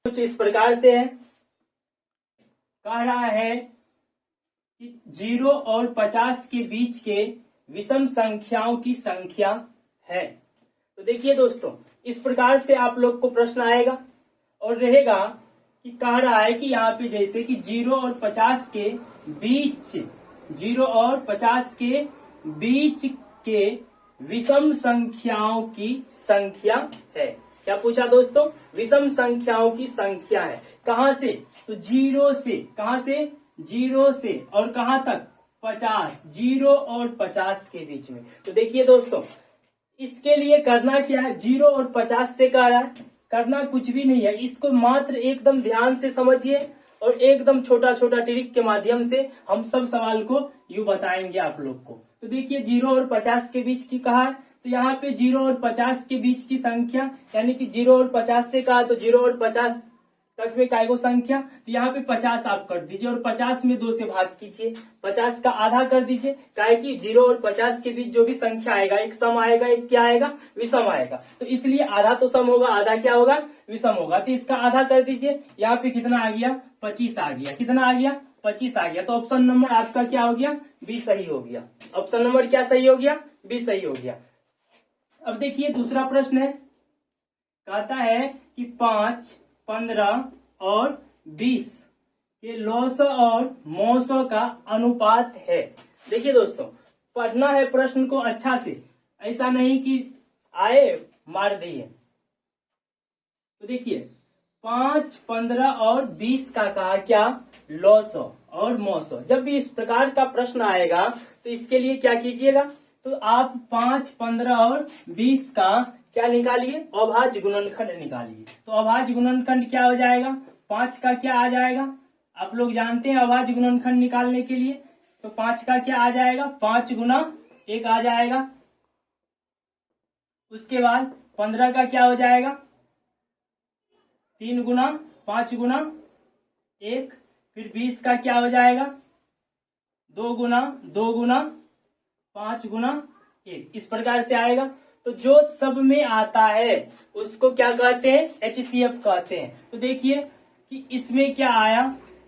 कुछ इस प्रकार से है, कह रहा है कि 0 और 50 के बीच के विषम संख्याओं की संख्या है। तो देखिए दोस्तों, इस प्रकार से आप लोग को प्रश्न आएगा और रहेगा कि कह रहा है कि यहाँ पे जैसे कि 0 और 50 के बीच 0 और 50 के बीच के विषम संख्याओं की संख्या है। क्या पूछा दोस्तों? विषम संख्याओं की संख्या है। कहां से? तो 0 से, कहां से? 0 से और कहां तक? 50, 0 और 50 के बीच में। तो देखिए दोस्तों, इसके लिए करना क्या है? 0 और 50 से कह रहा है, करना कुछ भी नहीं है, इसको मात्र एकदम ध्यान से समझिए और एकदम छोटा छोटा ट्रिक के माध्यम से हम सब सवाल को यूं बताएंगे आप लोग को। तो देखिए 0 और 50 के बीच की कहा है, तो यहाँ पे 0 और 50 के बीच की संख्या, यानी कि 0 और 50 से कहा तो 0 और 50 तक में काय को संख्या, तो यहाँ पे 50 आप कर दीजिए और 50 में 2 से भाग कीजिए, 50 का आधा कर दीजिए। काय की 0 और 50 के बीच जो भी संख्या आएगा, एक सम आएगा, एक क्या आएगा? विषम आएगा। तो इसलिए आधा तो सम होगा, आधा क्या होगा? विषम होगा। तो इसका आधा कर दीजिए। यहाँ पे कितना आ गया? 25 आ गया। कितना आ गया? 25 आ गया। तो ऑप्शन नंबर आपका क्या हो गया? बी सही हो गया। ऑप्शन नंबर क्या सही हो गया? बी सही हो गया। अब देखिए दूसरा प्रश्न है, कहता है कि 5, 15 और 20 के लौसो और मौसो का अनुपात है। देखिए दोस्तों, पढ़ना है प्रश्न को अच्छा से, ऐसा नहीं कि आए मार दिए। तो देखिए 5, 15 और 20 का कहा क्या? लौसो और मौसो। जब भी इस प्रकार का प्रश्न आएगा तो इसके लिए क्या कीजिएगा? तो आप 5, 15 और 20 का क्या निकालिए? अभाज्य गुणनखंड निकालिए। तो अभाज्य गुणनखंड क्या हो जाएगा? 5 का क्या आ जाएगा? आप लोग जानते हैं अभाज्य गुणनखंड निकालने के लिए। तो 5 का क्या आ जाएगा? 5 गुना 1 आ जाएगा। उसके बाद 15 का क्या हो जाएगा? 3 गुना 5 गुना 1। फिर 20 का क्या हो जाएगा? 2 गुना 5 गुना 1। इस प्रकार से आएगा। तो जो सब में आता है उसको क्या कहते हैं? HCF कहते हैं। तो देखिए कि इसमें क्या आया?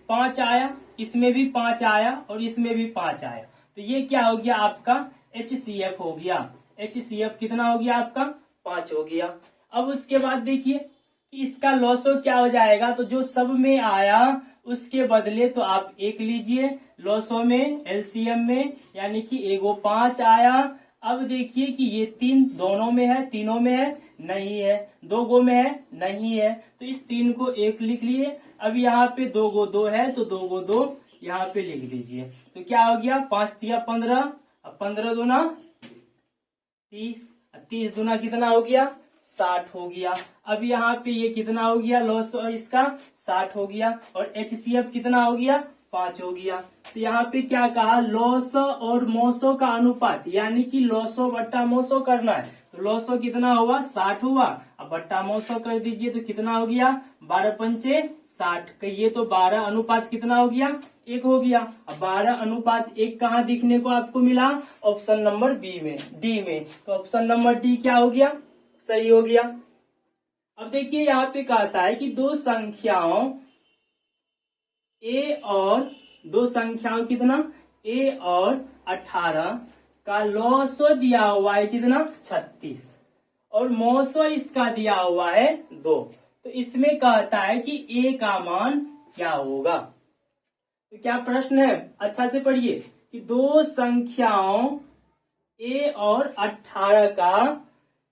5 आया, इसमें भी 5 आया और इसमें भी 5 आया। तो ये क्या हो गया? आपका HCF हो गया। HCF कितना हो गया आपका? 5 हो गया। अब उसके बाद देखिए कि इसका लॉसो क्या हो जाएगा? तो जो सब में आया उसके बदले तो आप 1 लीजिए लॉसो में, LCM में, यानी कि एगो 5 आया। अब देखिए कि ये 3 दोनों में है, तीनों में है? नहीं है। 2 गो में है? नहीं है। तो इस 3 को 1 लिख लिए। अब यहाँ पे 2 गो 2 है तो 2 गो 2 यहाँ पे लिख दीजिए। तो क्या हो गया? 5 तिया 15, अब 15 दूना 30, 30 दूना कितना हो गया? 60 हो गया। अब यहाँ पे ये कितना हो गया? लॉस इसका 60 हो गया और HCF कितना हो गया? 5 हो गया। तो यहाँ पे क्या कहा? लॉसो और मोसो का अनुपात, यानी कि लॉसो बट्टा मोसो करना है। तो लॉसो कितना हुआ? 60 हुआ। अब बट्टा मोसो कर दीजिए तो कितना हो गया? 12 पंचे 60। ये तो 12 अनुपात कितना हो गया? 1 हो गया। अब 12 अनुपात 1 कहाँ दिखने को आपको मिला? ऑप्शन नंबर बी में, डी में। तो ऑप्शन नंबर डी क्या हो गया? सही हो गया। अब देखिए यहाँ पे कहता है कि दो संख्याओं कितना? A और 18 का लॉसो दिया हुआ है कितना? 36 और मौसो इसका दिया हुआ है 2। तो इसमें कहता है कि A का मान क्या होगा? तो क्या प्रश्न है? अच्छा से पढ़िए कि दो संख्याओं A और 18 का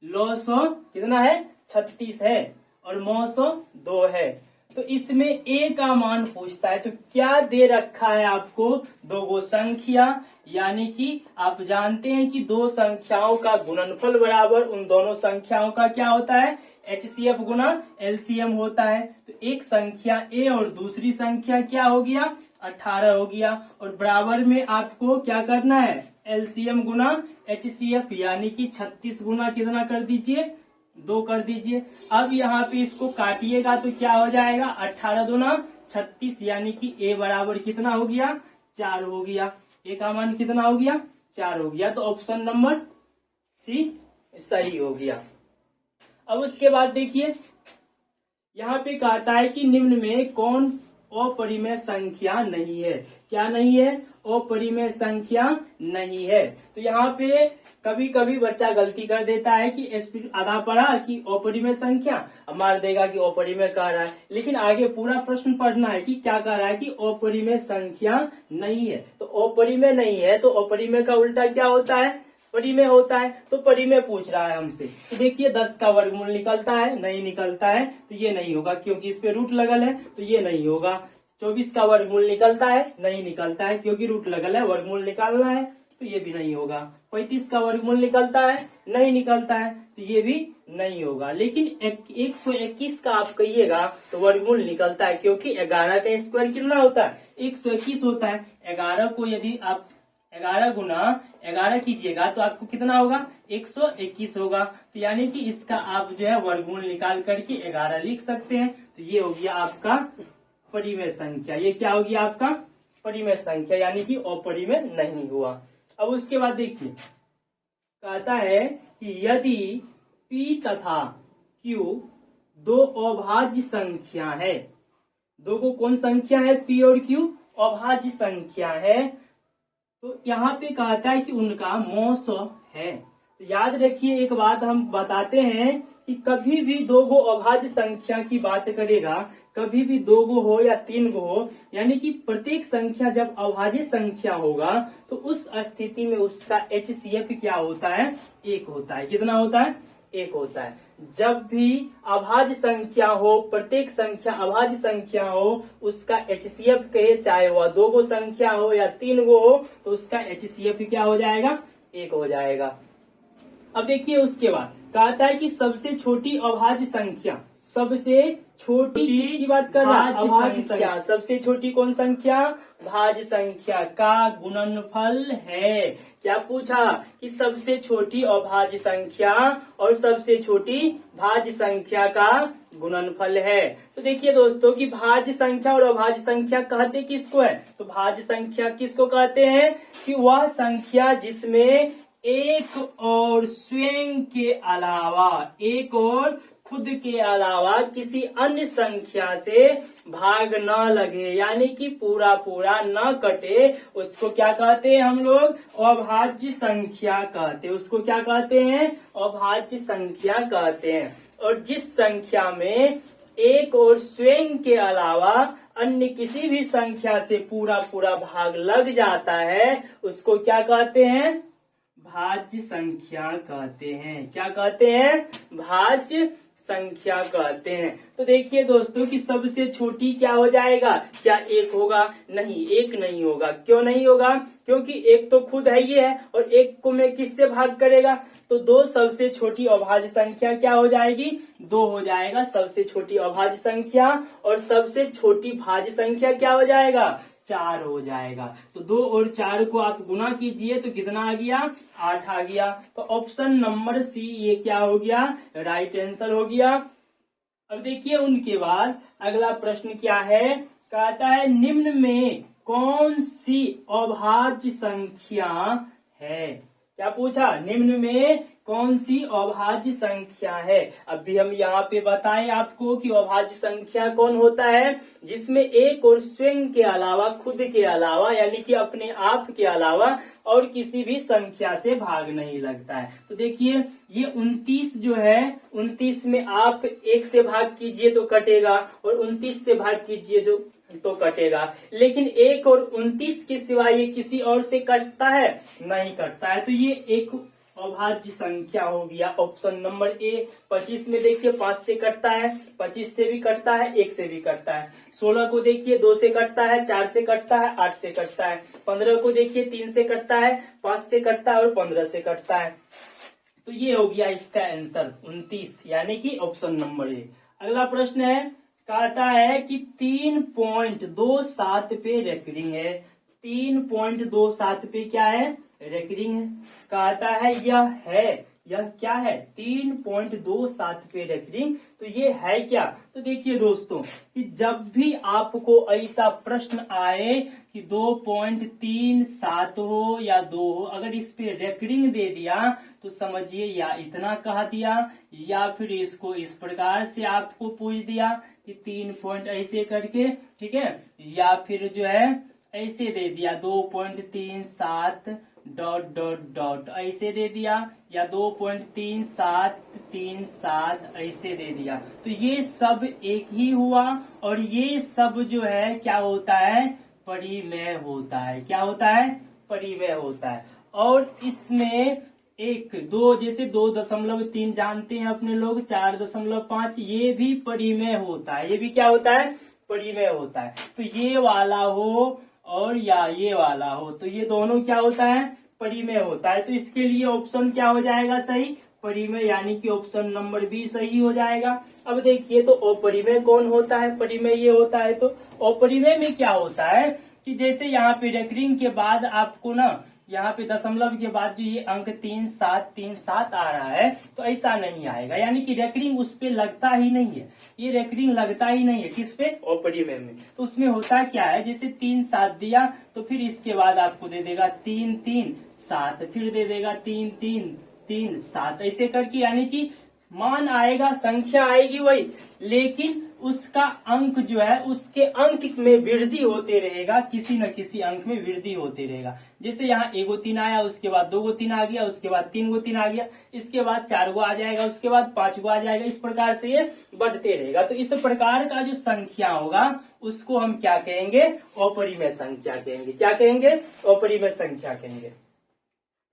लॉसो कितना है? 36 है और मौसो 2 है। तो इसमें A का मान पूछता है। तो क्या दे रखा है आपको? 2 गो संख्या, यानी कि आप जानते हैं कि दो संख्याओं का गुणनफल बराबर उन दोनों संख्याओं का क्या होता है? HCF गुना LCM होता है। तो एक संख्या A और दूसरी संख्या क्या हो गया? 18 हो गया। और बराबर में आपको क्या करना है? LCM गुना HCF, यानी कि 36 गुना कितना कर दीजिए? 2 कर दीजिए। अब यहाँ पे इसको काटिएगा तो क्या हो जाएगा? 18 दूना 36, यानी कि A बराबर कितना हो गया? 4 हो गया। A का मान कितना हो गया? 4 हो गया। तो ऑप्शन नंबर सी सही हो गया। अब उसके बाद देखिए यहाँ पे कहता है कि निम्न में कौन अपरिमेय संख्या नहीं है। क्या नहीं है? अपरिमेय संख्या नहीं है। तो यहाँ पे कभी कभी बच्चा गलती कर देता है कि एसपी आधा पढ़ा कि अपरिमेय संख्या, अब मार देगा कि अपरिमेय कह रहा है, लेकिन आगे पूरा प्रश्न पढ़ना है कि क्या कह रहा है कि अपरिमेय संख्या नहीं है। तो अपरिमेय नहीं है तो अपरिमेय का उल्टा क्या होता है? परिमेय होता है। तो परिमेय पूछ रहा है हमसे। तो देखिए 10 का वर्गमूल निकलता है? नहीं निकलता है, तो ये नहीं होगा क्योंकि इस पे रूट लगल है, तो ये नहीं होगा। 24 का वर्गमूल निकलता है? नहीं निकलता है क्योंकि रूट लगल है, वर्गमूल निकालना है, तो ये भी नहीं होगा। 35 का वर्गमूल निकलता है? नहीं निकलता है, तो ये भी नहीं होगा। लेकिन 121 का आप कहिएगा तो वर्गमूल निकलता है, क्योंकि 11 का स्क्वायर कितना होता है? 121 होता है। 11 को यदि आप 11 गुना 11 कीजिएगा तो आपको कितना होगा? 121 होगा। तो यानी कि इसका आप जो है वर्गमूल निकाल करके 11 लिख सकते हैं। तो ये हो गया आपका परिमेय संख्या। ये क्या हो गया आपका? परिमेय संख्या, यानी कि अपरिमेय नहीं हुआ। अब उसके बाद देखिए कहता है कि यदि P तथा Q दो अभाज्य संख्या है, दो को कौन संख्या है? P और Q अभाज्य संख्या है, तो यहाँ पे कहता है कि उनका मौस है। तो याद रखिए एक बात हम बताते हैं कि कभी भी दो गो अभाज्य संख्या की बात करेगा, कभी भी दो गो हो या तीन गो हो, यानी कि प्रत्येक संख्या जब अभाज्य संख्या होगा तो उस स्थिति में उसका HCF क्या होता है? 1 होता है। कितना होता है? 1 होता है। जब भी अभाज्य संख्या हो, प्रत्येक संख्या अभाज्य संख्या हो, उसका HCF कहे, चाहे वह दो गो संख्या हो या तीन गो हो, तो उसका HCF क्या हो जाएगा? 1 हो जाएगा। अब देखिए उसके बाद कहता है कि सबसे छोटी अभाज्य संख्या, सबसे छोटी किसकी बात कर रहा है? अभाज्य संख्या। सबसे छोटी कौन संख्या? भाज्य संख्या का गुणनफल है। क्या पूछा? कि सबसे छोटी अभाज्य संख्या और सबसे छोटी भाज्य संख्या का गुणनफल है। तो देखिए दोस्तों कि भाज्य संख्या और अभाज्य संख्या कहते किसको है? तो भाज्य संख्या किसको कहते हैं? कि वह संख्या जिसमें एक और स्वयं के अलावा, एक और खुद के अलावा किसी अन्य संख्या से भाग न लगे, यानी कि पूरा पूरा न कटे, उसको क्या कहते हैं हम लोग? अभाज्य संख्या कहते हैं। उसको क्या कहते हैं? अभाज्य संख्या कहते हैं। और जिस संख्या में एक और स्वयं के अलावा अन्य किसी भी संख्या से पूरा पूरा भाग लग जाता है, उसको क्या कहते हैं? भाज्य संख्या कहते हैं। क्या कहते हैं? भाज्य संख्या कहते हैं। तो देखिए दोस्तों कि सबसे छोटी क्या हो जाएगा? क्या 1 होगा? नहीं, 1 नहीं होगा। क्यों नहीं होगा? क्योंकि 1 तो खुद है ही है, और 1 को मैं किससे भाग करेगा? तो 2 सबसे छोटी अभाज्य संख्या क्या हो जाएगी? 2 हो जाएगा सबसे छोटी अभाज्य संख्या, और सबसे छोटी भाज्य संख्या क्या हो जाएगा? 4 हो जाएगा। तो 2 और 4 को आप गुना कीजिए तो कितना आ गया? 8 आ गया। तो ऑप्शन नंबर सी ये क्या हो गया? राइट आंसर हो गया। अब देखिए उनके बाद अगला प्रश्न क्या है? कहता है निम्न में कौन सी अभाज्य संख्या है? क्या पूछा? निम्न में कौन सी अभाज्य संख्या है? अभी हम यहाँ पे बताएं आपको कि अभाज्य संख्या कौन होता है? जिसमें एक और स्वयं के अलावा, खुद के अलावा, यानी कि अपने आप के अलावा और किसी भी संख्या से भाग नहीं लगता है। तो देखिए ये 29 जो है, 29 में आप 1 से भाग कीजिए तो कटेगा, और 29 से भाग कीजिए जो तो कटेगा। लेकिन 1 और 29 के सिवाय ये किसी और से कटता है? नहीं कटता है। तो ये एक अभाज्य संख्या हो गया। Option number A. 25 में देखिए 5 से कटता है, 25 से भी कटता है, 1 से भी कटता है। 16 को देखिए 2 से कटता है, 4 से कटता है, 8 से कटता है। 15 को देखिए 3 से कटता है, 5 से कटता है और 15 से कटता है। तो ये हो गया इसका आंसर 29, यानी कि ऑप्शन नंबर ए। अगला प्रश्न है, कहता है कि 3.27 पे रेकरिंग है। 3.27 पे क्या है? रेकरिंग है। कहता है यह है यह क्या है 3.27 पे रेकरिंग। तो ये है क्या, तो देखिए दोस्तों कि जब भी आपको ऐसा प्रश्न आए कि 2.37 हो या 2 हो, अगर इस पे रेकरिंग दे दिया तो समझिए या इतना कह दिया, या फिर इसको इस प्रकार से आपको पूछ दिया कि 3 पॉइंट ऐसे करके, ठीक है, या फिर जो है ऐसे दे दिया 2.37 डॉट डॉट डॉट ऐसे दे दिया, या 2.3737 ऐसे दे दिया, तो ये सब एक ही हुआ। और ये सब जो है क्या होता है, परिमेय होता है। क्या होता है, परिमेय होता है। और इसमें 1, 2 जैसे 2.3 जानते हैं अपने लोग, 4.5 ये भी परिमेय होता है। ये भी क्या होता है, परिमेय होता है। तो ये वाला हो और या ये वाला हो, तो ये दोनों क्या होता है, परिमेय होता है। तो इसके लिए ऑप्शन क्या हो जाएगा सही, परिमेय, यानी कि ऑप्शन नंबर बी सही हो जाएगा। अब देखिए तो अपरिमेय कौन होता है, परिमेय ये होता है। तो अपरिमेय में क्या होता है कि जैसे यहाँ पे रेकरिंग के बाद आपको ना, यहाँ पे दशमलव के बाद जो ये अंक 3737 आ रहा है, तो ऐसा नहीं आएगा, यानी कि रेकरिंग उस पे लगता ही नहीं है। ये रेकरिंग लगता ही नहीं है किस पे, अपरिमेय में। तो उसमें होता क्या है, जैसे 3-7 दिया तो फिर इसके बाद आपको दे देगा 3-3-7, फिर दे देगा 3-3-3-7 ऐसे करके, यानी कि मान आएगा, संख्या आएगी वही, लेकिन उसका अंक जो है, उसके अंक में वृद्धि होते रहेगा, किसी न किसी अंक में वृद्धि होते रहेगा। जैसे यहाँ 1 गो 3 आया, उसके बाद 2 गो 3 आ गया, उसके बाद 3 गो 3 आ गया, इसके बाद 4 गो आ जाएगा, उसके बाद 5 गो आ जाएगा, इस प्रकार से ये बढ़ते रहेगा। तो इस प्रकार का जो संख्या होगा उसको हम क्या कहेंगे, अपरिमेय संख्या कहेंगे। क्या कहेंगे, अपरिमेय संख्या कहेंगे।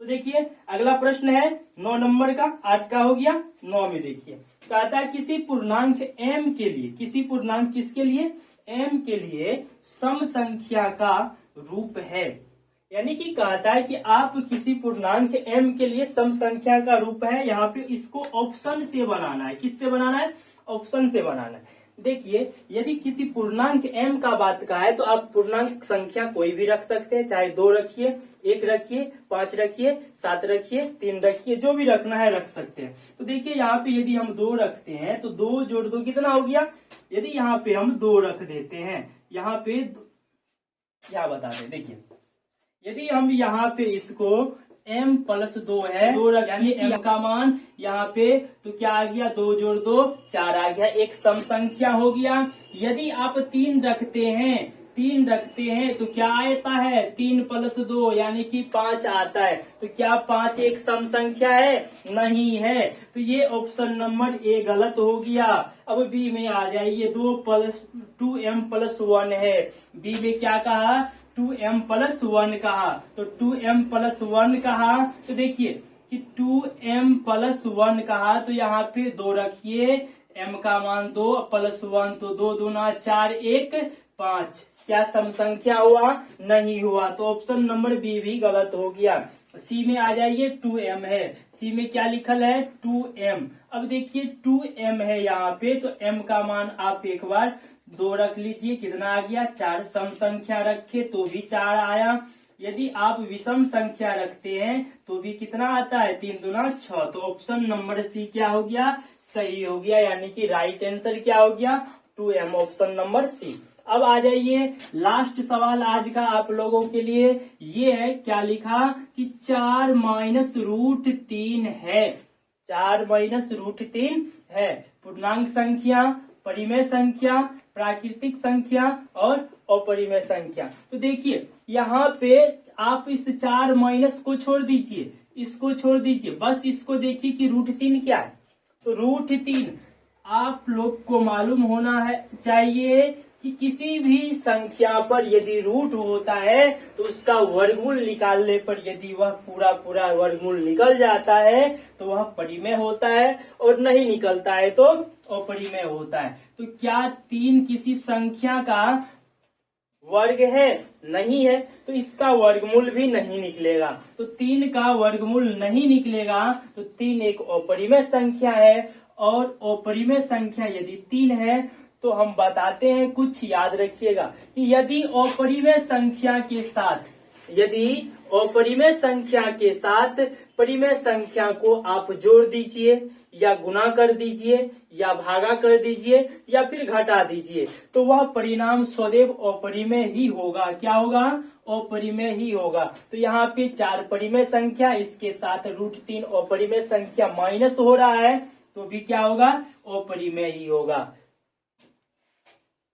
तो देखिए अगला प्रश्न है 9 नंबर का, 8 का हो गया, 9 में देखिए कहता है किसी पूर्णांक m के लिए, किसी पूर्णांक किसके लिए, m के लिए सम संख्या का रूप है। यानी कि कहता है कि आप किसी पूर्णांक m के लिए सम संख्या का रूप है, यहाँ पे इसको ऑप्शन से बनाना है। किससे बनाना है, ऑप्शन से बनाना है। देखिए यदि किसी पूर्णांक m का बात का है तो आप पूर्णांक संख्या कोई भी रख सकते हैं, चाहे 2 रखिए, 1 रखिए, 5 रखिए, 7 रखिए, 3 रखिए, जो भी रखना है रख सकते हैं। तो देखिए यहाँ पे यदि हम 2 रखते हैं तो 2 जोड़ 2 कितना हो गया। यदि यहाँ पे हम 2 रख देते हैं, यहाँ पे क्या बताते हैं, देखिए यदि हम यहाँ पे इसको m+2 है, 2 रखिए m का मान यहाँ पे, तो क्या आ गया, 2 जोड़ 2 4 आ गया, एक सम संख्या हो गया। यदि आप 3 रखते हैं तो क्या आता है, 3+2 यानी कि 5 आता है। तो क्या 5 एक सम संख्या है, नहीं है। तो ये ऑप्शन नंबर ए गलत हो गया। अब बी में आ जाइए, 2m+1 है, बी में क्या कहा, 2m+1 कहा। तो 2m+1 कहा, तो देखिए कि 2m+1 कहा, तो यहाँ पे 2 रखिए, m का मान 2 +1 तो 2 दूना 4 1 5, क्या सम संख्या हुआ, नहीं हुआ। तो ऑप्शन नंबर बी भी गलत हो गया। सी में आ जाइए, 2m है, सी में क्या लिखल है, 2m। अब देखिए 2m है यहाँ पे, तो m का मान आप एक बार 2 रख लीजिए, कितना आ गया, 4। सम संख्या रखे तो भी 4 आया। यदि आप विषम संख्या रखते हैं तो भी कितना आता है, 3 दूना 6। तो ऑप्शन नंबर सी क्या हो गया, सही हो गया, यानी कि राइट आंसर क्या हो गया, 2m, ऑप्शन नंबर सी। अब आ जाइए लास्ट सवाल आज का आप लोगों के लिए, ये है क्या लिखा कि 4 -√3 है, 4 -√3 है। पूर्णांक संख्या, परिमेय संख्या, प्राकृतिक संख्या और अपरिमेय संख्या। तो देखिए यहाँ पे आप इस 4 माइनस को छोड़ दीजिए, इसको छोड़ दीजिए, बस इसको देखिए कि √3 क्या है। तो √3 आप लोग को मालूम होना है चाहिए कि किसी भी संख्या पर यदि रूट होता है तो उसका वर्गमूल निकालने पर यदि वह पूरा वर्गमूल निकल जाता है तो वह परिमेय होता है, और नहीं निकलता है तो अपरिमेय होता है। तो क्या 3 किसी संख्या का वर्ग है, नहीं है, तो इसका वर्गमूल भी नहीं निकलेगा। तो 3 का वर्गमूल नहीं निकलेगा, तो 3 एक अपरिमेय संख्या है, और अपरिमेय संख्या यदि 3 है तो हम बताते हैं, कुछ याद रखिएगा कि यदि अपरिमेय संख्या के साथ परिमेय संख्या को आप जोड़ दीजिए या गुना कर दीजिए या भागा कर दीजिए या फिर घटा दीजिए, तो वह परिणाम सदैव अपरिमेय ही होगा। क्या होगा? अपरिमेय ही होगा। तो यहाँ पे 4 परिमेय संख्या, इसके साथ √3 अपरिमेय संख्या माइनस हो रहा है, तो भी क्या होगा? अपरिमेय ही होगा।